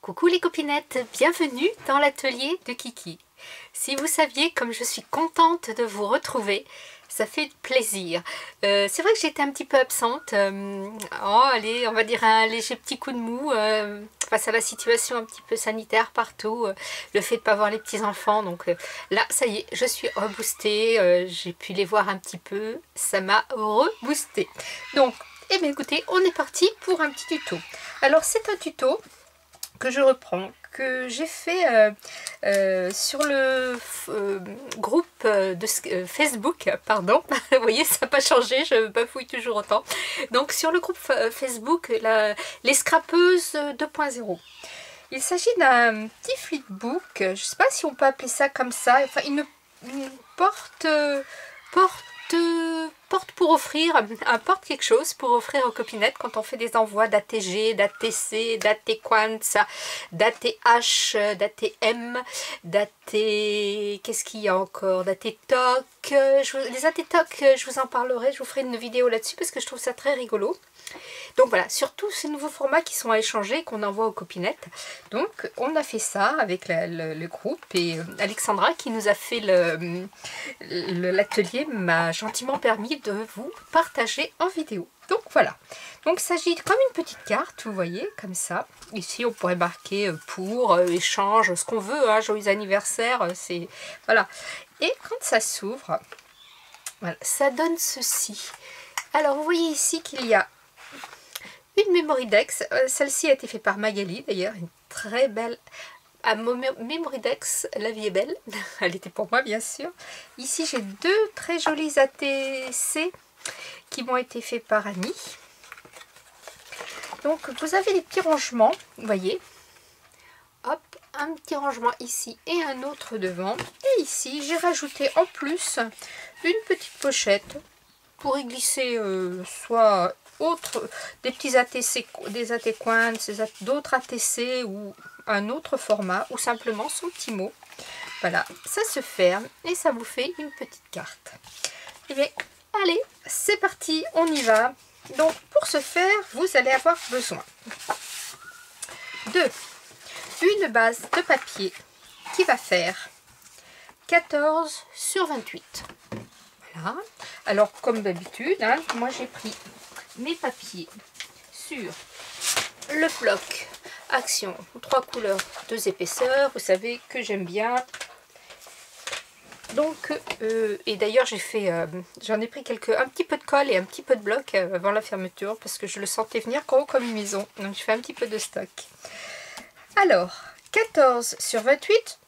Coucou les copinettes, bienvenue dans l'atelier de Kiki. Si vous saviez comme je suis contente de vous retrouver, ça fait plaisir. C'est vrai que j'étais un petit peu absente, allez, on va dire un léger petit coup de mou face à la situation un petit peu sanitaire partout, le fait de ne pas voir les petits enfants, donc là ça y est, je suis reboostée, j'ai pu les voir un petit peu, ça m'a reboostée. Donc, eh bien écoutez, on est parti pour un petit tuto. Alors c'est un tuto que je reprends, que j'ai fait sur le groupe de Facebook, pardon, vous voyez ça n'a pas changé, je bafouille toujours autant, donc sur le groupe Facebook, les scrapeuses 2.0. Il s'agit d'un petit flipbook, je ne sais pas si on peut appeler ça comme ça, enfin une porte pour offrir, un porte quelque chose pour offrir aux copinettes quand on fait des envois d'ATG, d'ATC, d'ATQuant, d'ATH, d'ATM, d'AT... qu'est-ce qu'il y a encore? d'ATTOC. Les ATTOC, je vous en parlerai, je vous ferai une vidéo là-dessus parce que je trouve ça très rigolo. Donc voilà, surtout ces nouveaux formats qui sont à échanger, qu'on envoie aux copinettes. Donc on a fait ça avec le groupe et Alexandra qui nous a fait l'atelier m'a gentiment permis de vous partager en vidéo. Donc voilà, donc il s'agit comme une petite carte, vous voyez, comme ça. Ici on pourrait marquer pour, échange, ce qu'on veut, hein, joyeux anniversaire, c'est... Voilà. Et quand ça s'ouvre, voilà, ça donne ceci. Alors vous voyez ici qu'il y a une Mémoridex, celle-ci a été faite par Magali d'ailleurs, une très belle Mémoridex, la vie est belle, elle était pour moi bien sûr. Ici j'ai deux très jolis ATC qui m'ont été faits par Annie. Donc vous avez des petits rangements, vous voyez, hop, un petit rangement ici et un autre devant. Et ici j'ai rajouté en plus une petite pochette pour y glisser soit des petits ATC, des ATQuant, d'autres ATC ou un autre format ou simplement son petit mot. Voilà, ça se ferme et ça vous fait une petite carte. Et bien, allez, c'est parti, on y va. Donc pour ce faire, vous allez avoir besoin d'une base de papier qui va faire 14 sur 28. Voilà. Alors comme d'habitude, hein, moi j'ai pris mes papiers sur le bloc Action 3 couleurs 2 épaisseurs, vous savez que j'aime bien. Donc et d'ailleurs j'ai fait j'en ai pris un petit peu de colle et un petit peu de bloc avant la fermeture parce que je le sentais venir gros comme une maison, donc je fais un petit peu de stock. Alors 14 sur 28,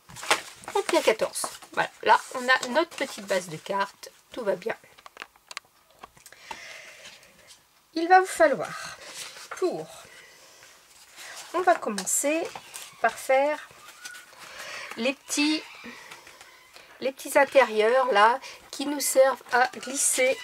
on tient 14. Voilà, là on a notre petite base de cartes, tout va bien. Il va vous falloir on va commencer par faire les petits intérieurs là qui nous servent à glisser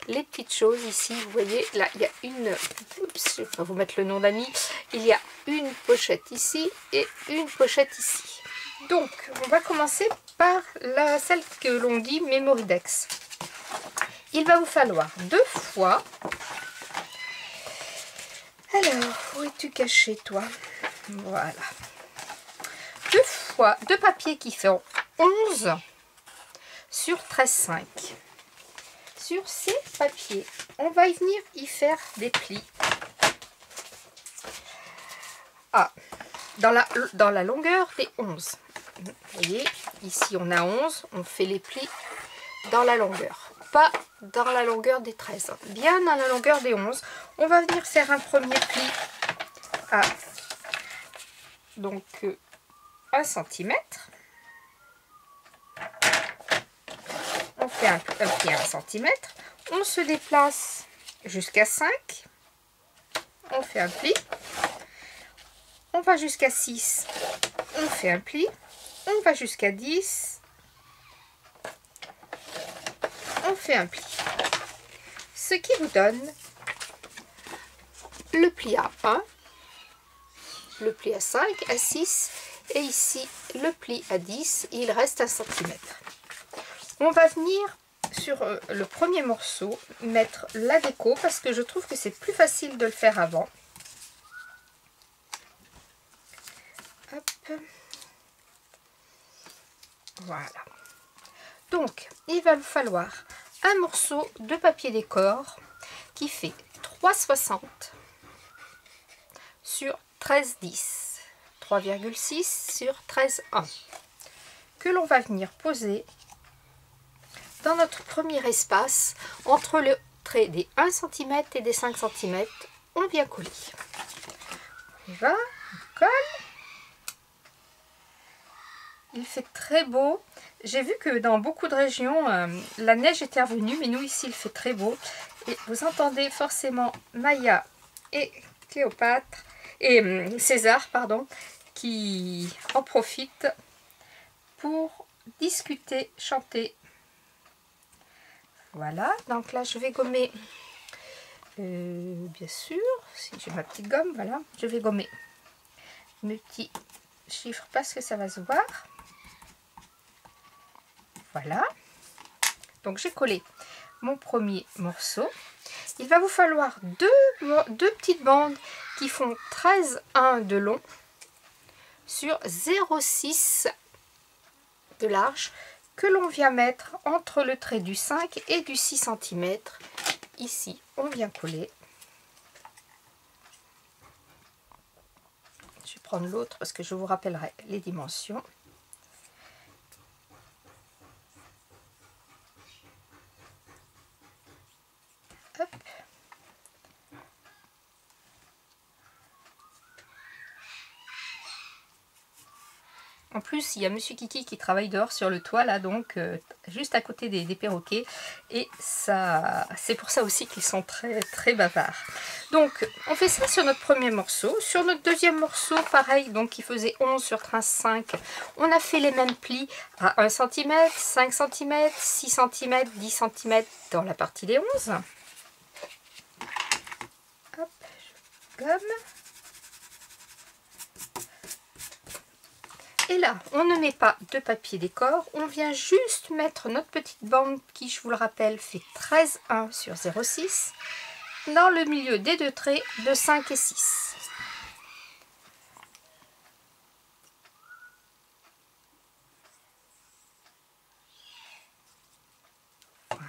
les petites choses ici. Vous voyez là il y a une, oups, je vais pas vous mettre le nom d'Annie, il y a une pochette ici et une pochette ici. Donc on va commencer par celle que l'on dit Mémoridex. Il va vous falloir 2 fois. Alors, où es-tu caché toi? Voilà. 2 fois 2 papiers qui font 11 sur 13,5. Sur ces papiers, on va venir y faire des plis. Ah, dans la longueur des 11. Vous voyez, ici on a 11, on fait les plis dans la longueur. Pas dans la longueur des 13, bien dans la longueur des 11. On va venir faire un premier pli à donc 1 cm. On fait un pli à 1 cm. On se déplace jusqu'à 5. On fait un pli. On va jusqu'à 6. On fait un pli. On va jusqu'à 10. On fait un pli, ce qui vous donne le pli à 1, le pli à 5, à 6 et ici le pli à 10, il reste 1 cm. On va venir sur le premier morceau mettre la déco parce que je trouve que c'est plus facile de le faire avant. Hop. Voilà. Donc, il va vous falloir un morceau de papier décor qui fait 3,60 sur 13,10, 3,6 sur 13,1, que l'on va venir poser dans notre premier espace entre le trait des 1 cm et des 5 cm. On vient coller. On y va, on colle. Il fait très beau. J'ai vu que dans beaucoup de régions, la neige était revenue, mais nous ici, il fait très beau. Et vous entendez forcément Maya et Cléopâtre, et César, pardon, qui en profitent pour discuter, chanter. Voilà, donc là, je vais gommer, bien sûr, si j'ai ma petite gomme, voilà, je vais gommer mes petits chiffres parce que ça va se voir. Voilà, donc j'ai collé mon premier morceau. Il va vous falloir deux petites bandes qui font 13,1 de long sur 0,6 de large que l'on vient mettre entre le trait du 5 et du 6 cm. Ici, on vient coller. Je vais prendre l'autre parce que je vous rappellerai les dimensions. Hop. En plus, il y a Monsieur Kiki qui travaille dehors sur le toit, là, donc juste à côté des perroquets. Et ça, c'est pour ça aussi qu'ils sont très, très bavards. Donc, on fait ça sur notre premier morceau. Sur notre deuxième morceau, pareil, donc qui faisait 11 sur 13,5, on a fait les mêmes plis à 1 cm, 5 cm, 6 cm, 10 cm dans la partie des 11. Hop, je gomme. Et là, on ne met pas de papier décor, on vient juste mettre notre petite bande qui, je vous le rappelle, fait 13,1 sur 0,6 dans le milieu des deux traits de 5 et 6.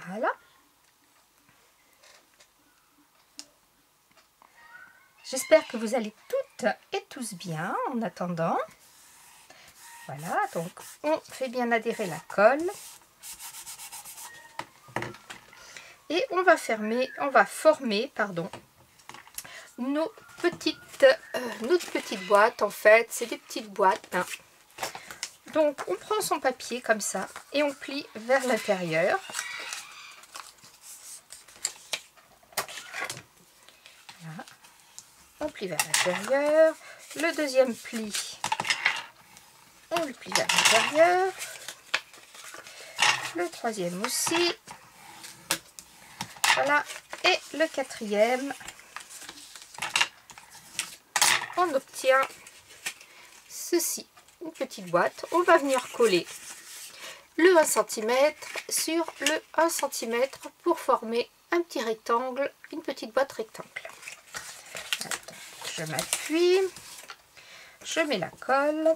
Voilà. J'espère que vous allez toutes et tous bien en attendant. Voilà, donc on fait bien adhérer la colle. Et on va former, nos petites boîtes. En fait, c'est des petites boîtes. Hein. Donc, on prend son papier comme ça et on plie vers l'intérieur. Voilà. On plie vers l'intérieur. Le deuxième pli, on le plie vers l'intérieur. Le troisième aussi. Voilà. Et le quatrième, on obtient ceci, une petite boîte. On va venir coller le 1 cm sur le 1 cm pour former un petit rectangle, une petite boîte rectangle. Attends, je m'appuie, je mets la colle.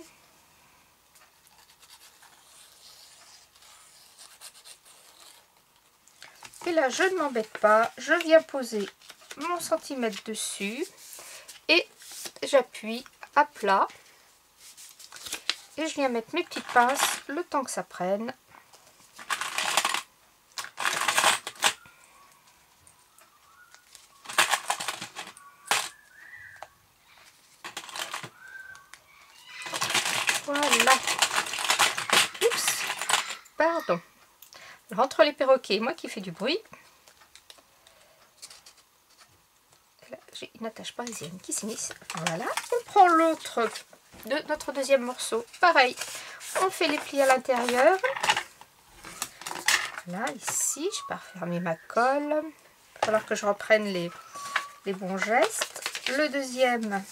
Et là, je ne m'embête pas, je viens poser mon centimètre dessus et j'appuie à plat. Et je viens mettre mes petites pinces le temps que ça prenne. Voilà. Oups, pardon. Entre les perroquets, moi qui fais du bruit. J'ai une attache parisienne qui s'initie. Voilà. On prend l'autre de notre deuxième morceau. Pareil. On fait les plis à l'intérieur. Là, ici, je pars fermer ma colle. Il va falloir que je reprenne les bons gestes. Le deuxième.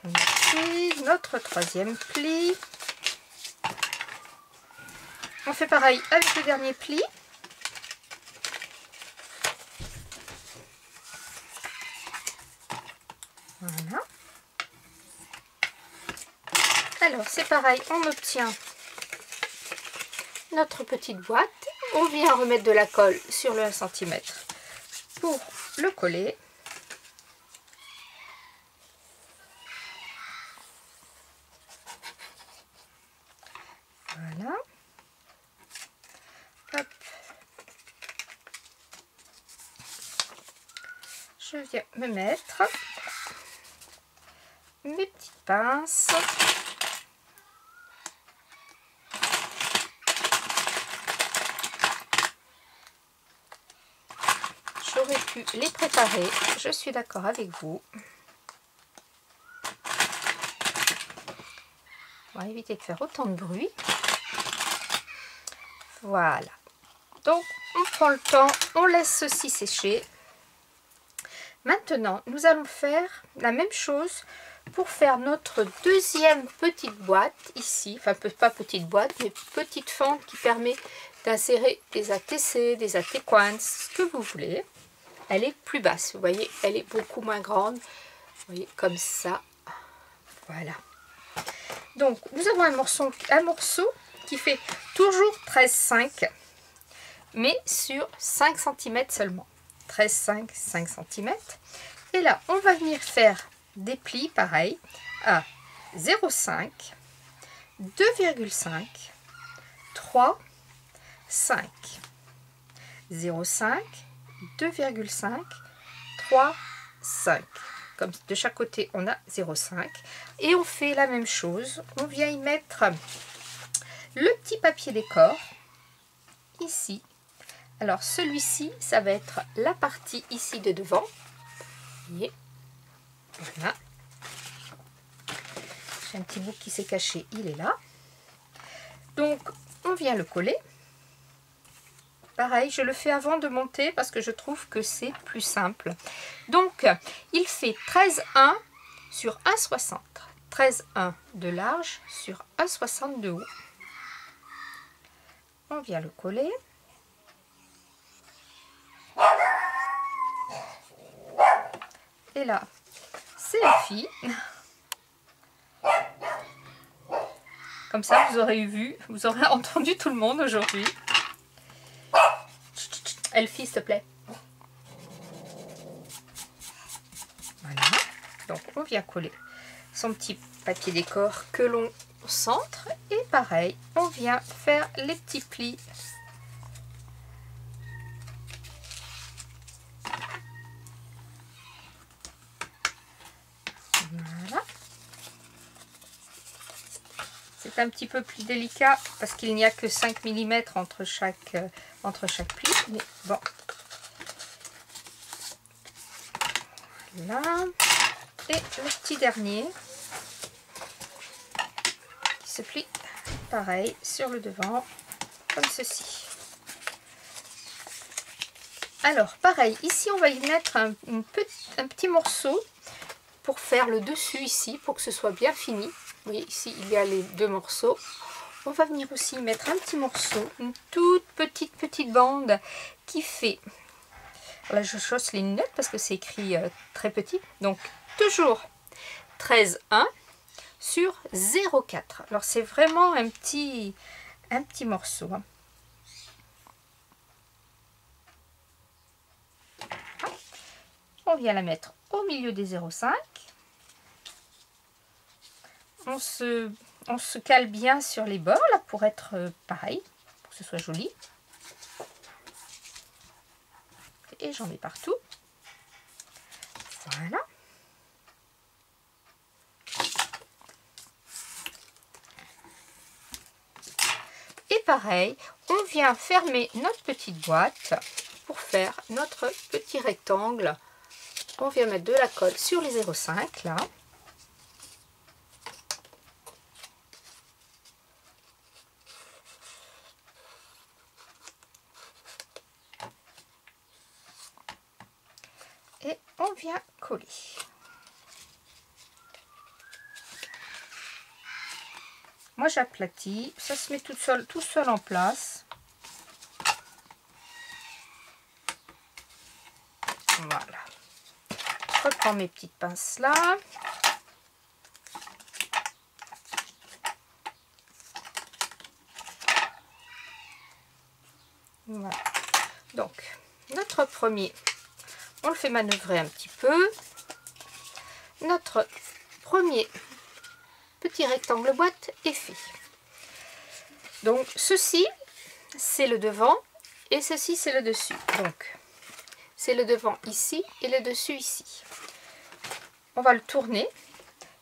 Ici, notre troisième pli. On fait pareil avec le dernier pli. Voilà. Alors c'est pareil, on obtient notre petite boîte. On vient remettre de la colle sur le 1 cm pour le coller. Voilà. Hop. Je viens me mettre mes petites pinces. J'aurais pu les préparer, je suis d'accord avec vous. On va éviter de faire autant de bruit. Voilà. Donc, on prend le temps, on laisse ceci sécher. Maintenant, nous allons faire la même chose pour faire notre deuxième petite boîte ici. Enfin, pas petite boîte, mais petite fente qui permet d'insérer des ATC, des AT coins, ce que vous voulez. Elle est plus basse, vous voyez, elle est beaucoup moins grande. Vous voyez, comme ça. Voilà. Donc, nous avons un morceau qui fait toujours 13,5, mais sur 5 cm seulement. 13,5, 5 cm. Et là, on va venir faire des plis, pareil, à 0,5, 2,5, 3, 5. 0,5, 2,5, 3, 5. Comme de chaque côté, on a 0,5. Et on fait la même chose. On vient y mettre le petit papier décor, ici. Alors, celui-ci, ça va être la partie ici de devant. Vous voyez. Voilà. J'ai un petit bout qui s'est caché, il est là. Donc, on vient le coller. Pareil, je le fais avant de monter parce que je trouve que c'est plus simple. Donc, il fait 13,1 sur 1,60. 13,1 de large sur 1,60 de haut. On vient le coller. Et là, c'est la fille. Comme ça, vous aurez vu, vous aurez entendu tout le monde aujourd'hui. Elfie, s'il te plaît. Voilà. Donc, on vient coller son petit papier décor que l'on centre. Et pareil, on vient faire les petits plis. Voilà. C'est un petit peu plus délicat parce qu'il n'y a que 5 mm entre chaque pli. Mais bon. Là. Et le petit dernier qui se plie pareil sur le devant comme ceci. Alors pareil, ici on va y mettre un petit morceau pour faire le dessus ici, pour que ce soit bien fini. Vous voyez, ici il y a les deux morceaux. On va venir aussi mettre un petit morceau, une toute petite bande qui fait... Là je chausse les lunettes parce que c'est écrit très petit. Donc toujours 13,1 sur 0,4. Alors c'est vraiment un petit morceau. Hein. On vient la mettre au milieu des 0,5. On se cale bien sur les bords là pour être pareil, pour que ce soit joli. Et j'en mets partout. Voilà. Et pareil, on vient fermer notre petite boîte pour faire notre petit rectangle. On vient mettre de la colle sur les 0,5 là. Et on vient coller. Moi j'aplatis, ça se met tout seul en place. Voilà. Je reprends mes petites pinces là. Donc, notre premier, on le fait manœuvrer un petit peu. Notre premier petit rectangle boîte est fait. Donc, ceci, c'est le devant et ceci, c'est le dessus. Donc, c'est le devant ici et le dessus ici. On va le tourner.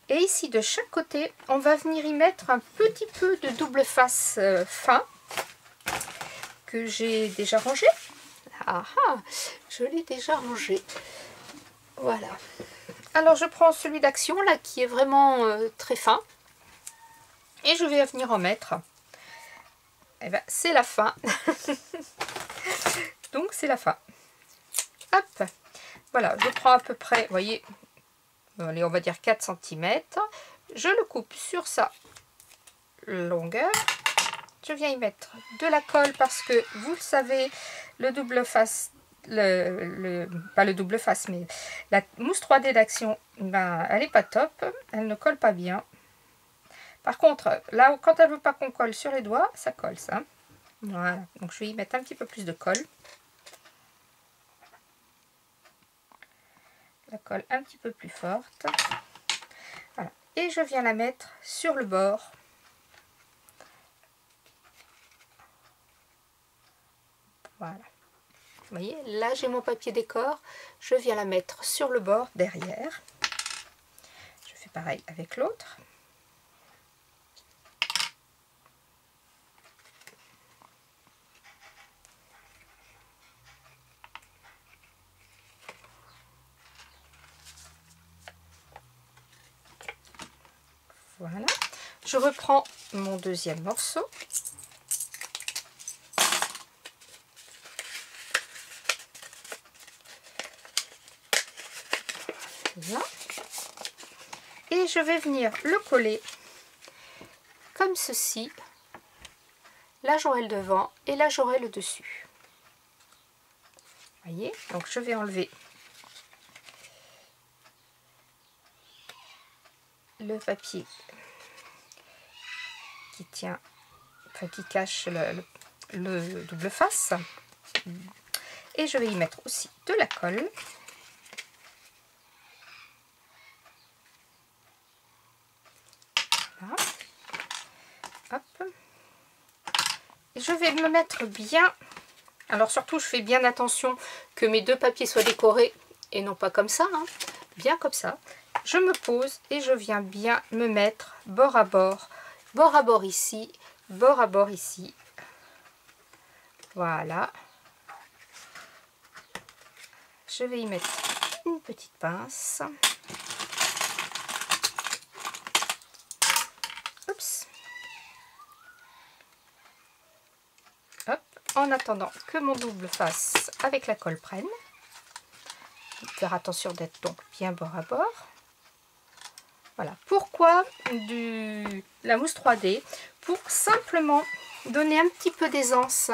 Et ici, de chaque côté, on va venir y mettre un petit peu de double face fin que j'ai déjà rangé. Ah ah, je l'ai déjà rangé. Voilà. Alors, je prends celui d'Action, là, qui est vraiment très fin. Et je vais venir en mettre. Eh ben, c'est la fin. Donc, c'est la fin. Hop. Voilà, je prends à peu près, vous voyez... Allez, on va dire 4 cm. Je le coupe sur sa longueur. Je viens y mettre de la colle parce que vous le savez, le double face, pas le double face, mais la mousse 3D d'Action, ben, elle n'est pas top. Elle ne colle pas bien. Par contre, là, quand elle ne veut pas qu'on colle sur les doigts, ça colle ça. Voilà. Donc, je vais y mettre un petit peu plus de colle. La colle un petit peu plus forte. Voilà. Et je viens la mettre sur le bord. Voilà. Vous voyez, là j'ai mon papier décor. Je viens la mettre sur le bord derrière. Je fais pareil avec l'autre. Voilà, je reprends mon deuxième morceau. Là. Et je vais venir le coller comme ceci. Là j'aurai le devant et là j'aurai le dessus. Vous voyez, donc je vais enlever le papier qui tient, enfin qui cache le double face, et je vais y mettre aussi de la colle. Voilà. Hop. Et je vais me mettre bien, alors surtout je fais bien attention que mes deux papiers soient décorés et non pas comme ça, hein. Bien comme ça. Je me pose et je viens bien me mettre bord à bord ici, bord à bord ici. Voilà. Je vais y mettre une petite pince. Oups. Hop. En attendant que mon double face avec la colle prenne. Faire attention d'être donc bien bord à bord. Voilà. Pourquoi la mousse 3D? Pour simplement donner un petit peu d'aisance.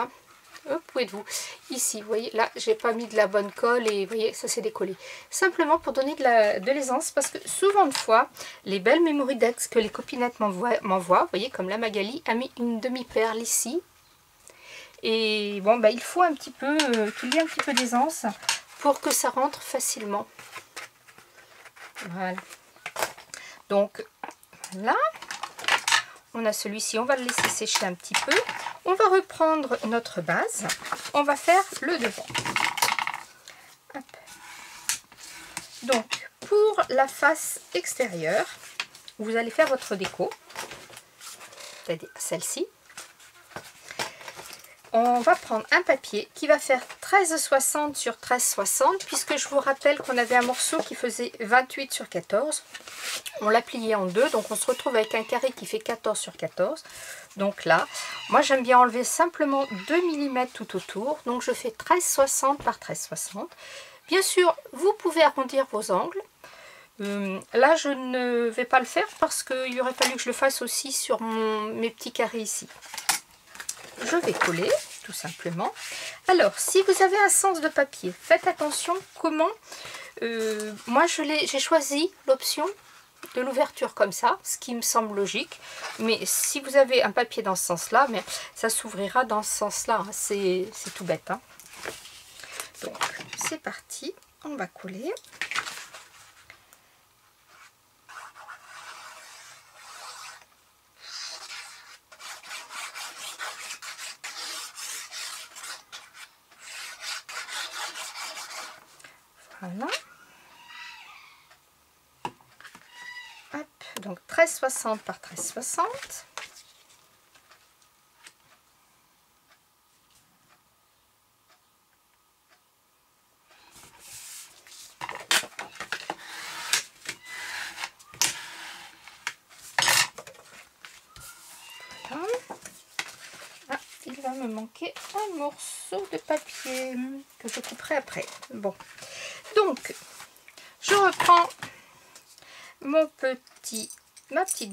Où êtes-vous? Ici, vous voyez, là, j'ai pas mis de la bonne colle et vous voyez, ça s'est décollé. Simplement pour donner de l'aisance, parce que souvent de fois, les belles Mémoridex que les copinettes m'envoient, vous voyez, comme la Magali a mis une demi-perle ici. Et bon, bah, il faut un petit peu, qu'il y ait un petit peu d'aisance pour que ça rentre facilement. Voilà. Donc là, on a celui-ci, on va le laisser sécher un petit peu. On va reprendre notre base. On va faire le devant. Hop. Donc, pour la face extérieure, vous allez faire votre déco. C'est-à-dire celle-ci. On va prendre un papier qui va faire 13,60 sur 13,60, puisque je vous rappelle qu'on avait un morceau qui faisait 28 sur 14. On l'a plié en deux, donc on se retrouve avec un carré qui fait 14 sur 14. Donc là, moi j'aime bien enlever simplement 2 mm tout autour. Donc je fais 13,60 par 13,60. Bien sûr, vous pouvez arrondir vos angles. Là, je ne vais pas le faire parce qu'il aurait fallu que je le fasse aussi sur mes petits carrés ici. Je vais coller tout simplement. Alors, si vous avez un sens de papier, faites attention comment... moi, j'ai choisi l'option de l'ouverture comme ça, ce qui me semble logique. Mais si vous avez un papier dans ce sens-là, mais ça s'ouvrira dans ce sens-là. Hein. C'est tout bête. Hein. Donc c'est parti, on va coller. Voilà. Hop, donc 13,60 par 13,60. Voilà. Ah, il va me manquer un morceau de papier que je couperai après. Bon, donc je reprends ma petite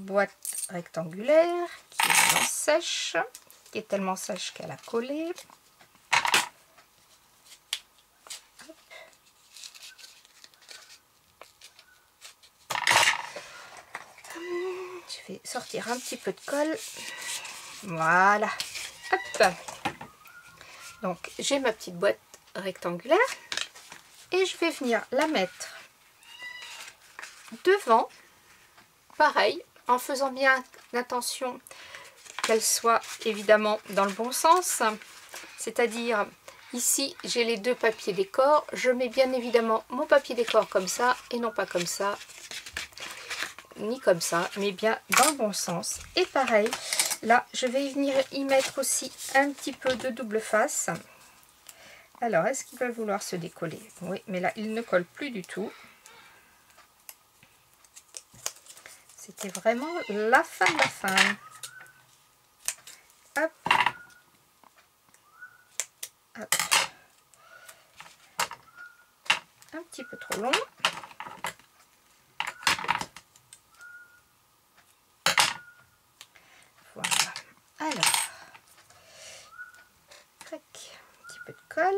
boîte rectangulaire qui est vraiment sèche, qui est tellement sèche qu'elle a collé. Je vais sortir un petit peu de colle. Voilà. Hop. Donc j'ai ma petite boîte rectangulaire et je vais venir la mettre devant. Pareil, en faisant bien attention qu'elle soit évidemment dans le bon sens. C'est-à-dire, ici, j'ai les deux papiers décor. Je mets bien évidemment mon papier décor comme ça et non pas comme ça, ni comme ça, mais bien dans le bon sens. Et pareil, là, je vais venir y mettre aussi un petit peu de double face. Alors, est-ce qu'il va vouloir se décoller? Oui, mais là, il ne colle plus du tout. C'était vraiment la fin de la fin. Hop. Hop. Un petit peu trop long. Voilà. Alors, tac, un petit peu de colle.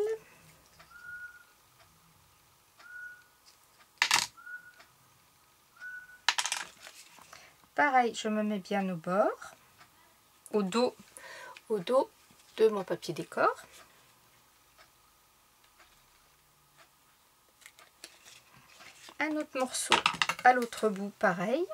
Pareil, je me mets bien au bord, au dos de mon papier décor. Un autre morceau à l'autre bout, pareil.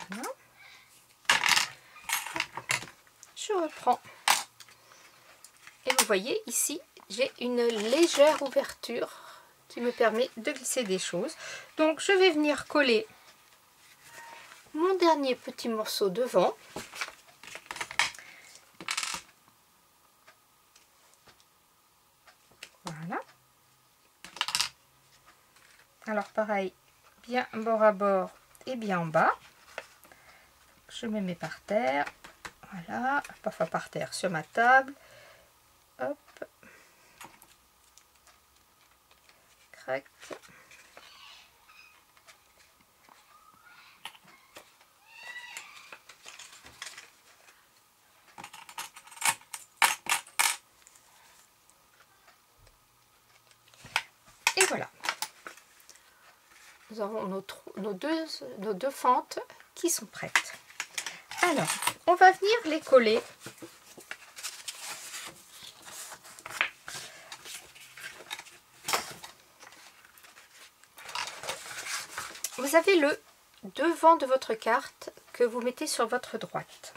Voilà. Je reprends. Et vous voyez ici, j'ai une légère ouverture qui me permet de glisser des choses. Donc je vais venir coller mon dernier petit morceau devant. Voilà. Alors pareil, bien bord à bord et bien en bas. Je me mets par terre. Voilà, parfois par terre sur ma table. Hop. Crac. Et voilà. Nous avons nos deux fentes qui sont prêtes. Alors, on va venir les coller. Vous avez le devant de votre carte que vous mettez sur votre droite.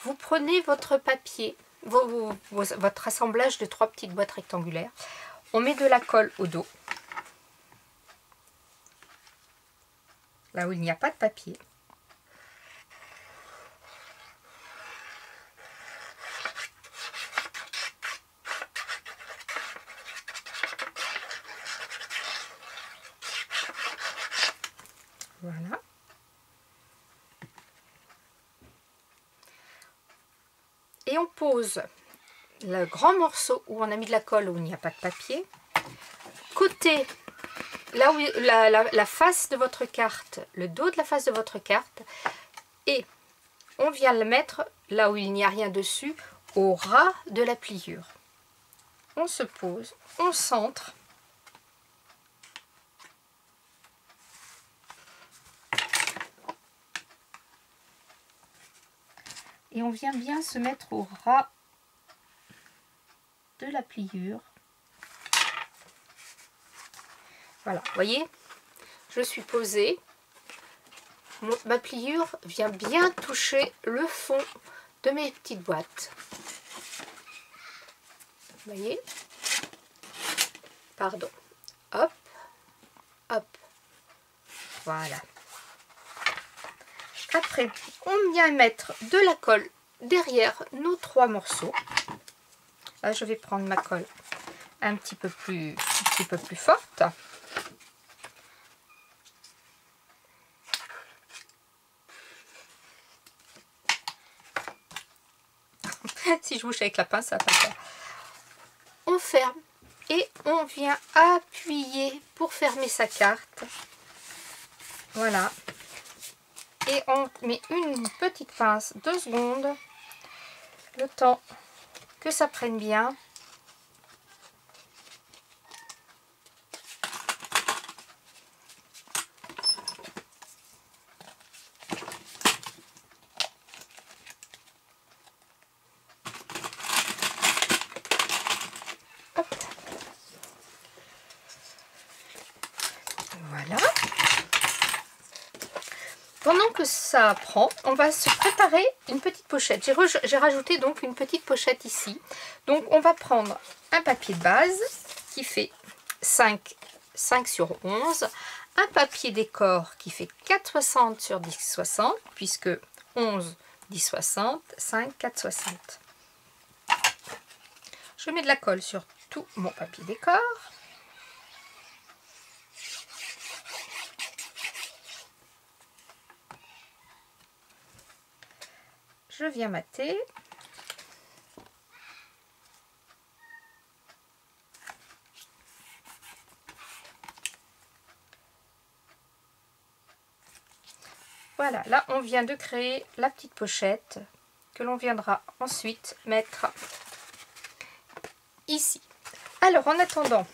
Vous prenez votre papier, votre assemblage de 3 petites boîtes rectangulaires. On met de la colle au dos. Là où il n'y a pas de papier. Voilà. Et on pose le grand morceau où on a mis de la colle où il n'y a pas de papier. Côté là où la face de votre carte, le dos de la face de votre carte, et on vient le mettre là où il n'y a rien dessus, au ras de la pliure. On se pose, on centre. Et on vient bien se mettre au ras de la pliure. Voilà, vous voyez, je suis posée. Ma pliure vient bien toucher le fond de mes petites boîtes. Vous voyez? Pardon. Hop, hop. Voilà. Après, on vient mettre de la colle derrière nos 3 morceaux. Là, je vais prendre ma colle un petit peu plus forte. Si je bouge avec la pince, ça va pas faire. On ferme et on vient appuyer pour fermer sa carte. Voilà. Et on met une petite pince, 2 secondes, le temps que ça prenne bien. Hop. Voilà. Pendant que ça prend, on va se préparer une petite pochette. J'ai rajouté donc une petite pochette ici. Donc on va prendre un papier de base qui fait 5 sur 11. Un papier décor qui fait 4,60 sur 10,60 puisque 11, 10,60, 5, 4,60. Je mets de la colle sur tout mon papier décor. Je viens mater. Voilà, là on vient de créer la petite pochette que l'on viendra ensuite mettre ici. Alors en attendant,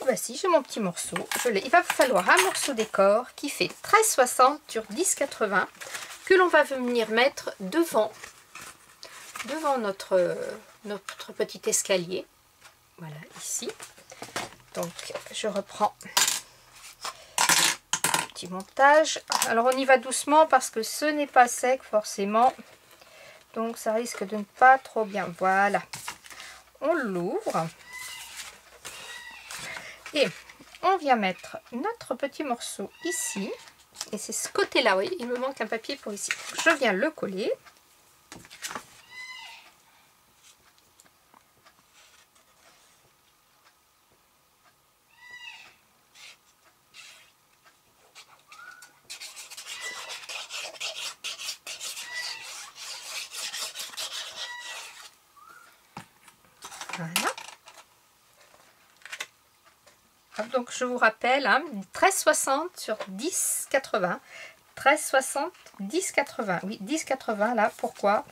voici, j'ai mon petit morceau. Il va falloir un morceau décor qui fait 13,60 sur 10,80 que l'on va venir mettre devant notre petit escalier. Voilà, ici. Donc je reprends le petit montage. Alors on y va doucement parce que ce n'est pas sec forcément. Donc ça risque de ne pas trop bien. Voilà. On l'ouvre. Et on vient mettre notre petit morceau ici. Et c'est ce côté-là, oui, il me manque un papier pour ici. Je viens le coller. Voilà. Donc je vous rappelle, hein, 13,60 sur 10,80. 13,60, 10,80. Oui, 10,80 là, pourquoi?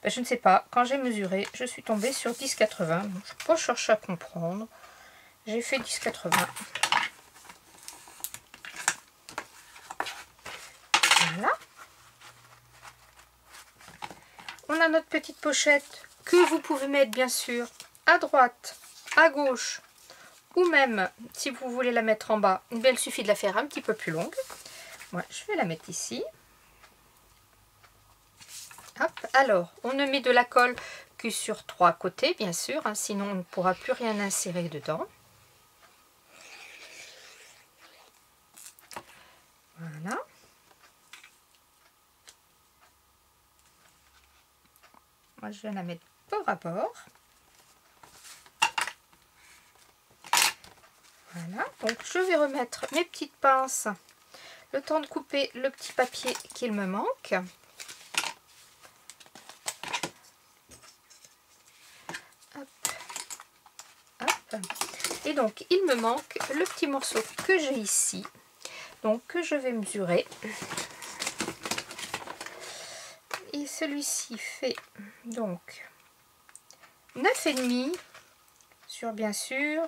Ben, je ne sais pas. Quand j'ai mesuré, je suis tombée sur 10,80. Je ne vais pas chercher à comprendre. J'ai fait 10,80. Voilà. On a notre petite pochette que vous pouvez mettre bien sûr à droite, à gauche, ou même si vous voulez la mettre en bas, il suffit de la faire un petit peu plus longue. Moi, je vais la mettre ici. Hop. Alors, on ne met de la colle que sur 3 côtés, bien sûr, hein, sinon on ne pourra plus rien insérer dedans. Voilà. Moi, je vais la mettre bord à bord. Voilà, donc je vais remettre mes petites pinces, le temps de couper le petit papier qu'il me manque. Hop. Hop. Et donc il me manque le petit morceau que j'ai ici, donc que je vais mesurer. Et celui-ci fait donc 9,5 sur bien sûr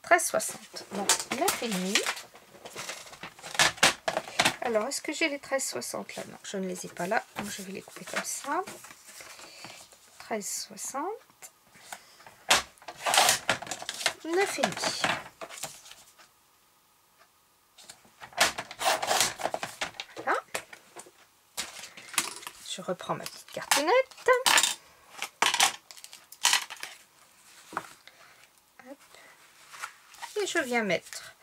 13,60. Donc 9,5. Alors est-ce que j'ai les 13,60 là? Non, je ne les ai pas là, donc je vais les couper comme ça. 13,60. 9,5. Voilà. Je reprends ma petite cartonnette. Hop. Et je viens mettre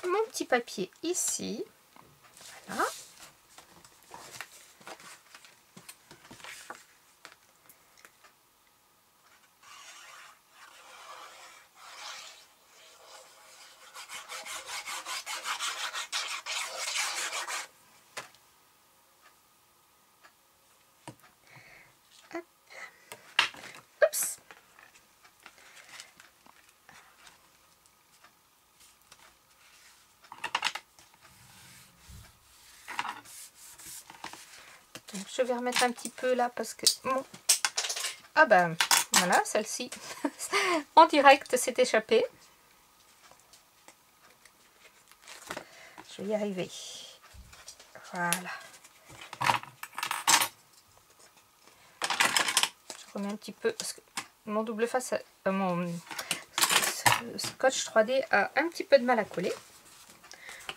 mon petit papier ici. Voilà. Oups. Donc, je vais remettre un petit peu là parce que bon. Ah ben voilà, celle-ci en direct s'est échappée. Je vais y arriver. Voilà. Je remets un petit peu parce que mon double face, mon scotch 3D a un petit peu de mal à coller.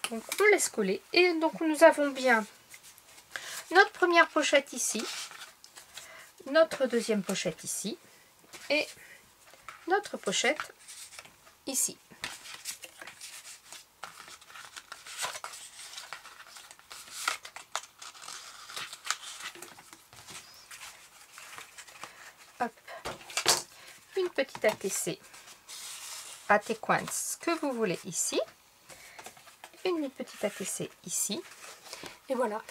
Donc on laisse coller. Et donc nous avons bien notre première pochette ici, notre deuxième pochette ici et notre pochette ici. Hop. Une petite ATC, AT-Quants, ce que vous voulez ici. Une petite ATC ici. Et voilà.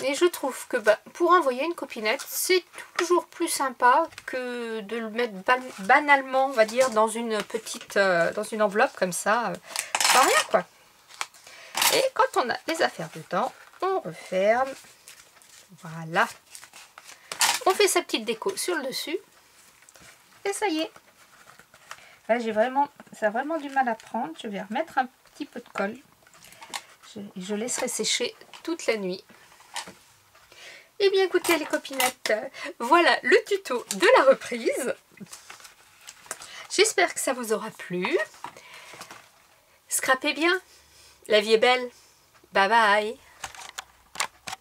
Et je trouve que pour envoyer une copinette, c'est toujours plus sympa que de le mettre banalement, on va dire, dans une petite, dans une enveloppe comme ça. Pas rien quoi. Et quand on a les affaires dedans, on referme. Voilà. On fait sa petite déco sur le dessus. Et ça y est. Là, ça a vraiment du mal à prendre. Je vais remettre un petit peu de colle. Je laisserai sécher toute la nuit. Et bien écoutez les copinettes, voilà le tuto de la reprise. J'espère que ça vous aura plu. Scrapez bien, la vie est belle. Bye bye.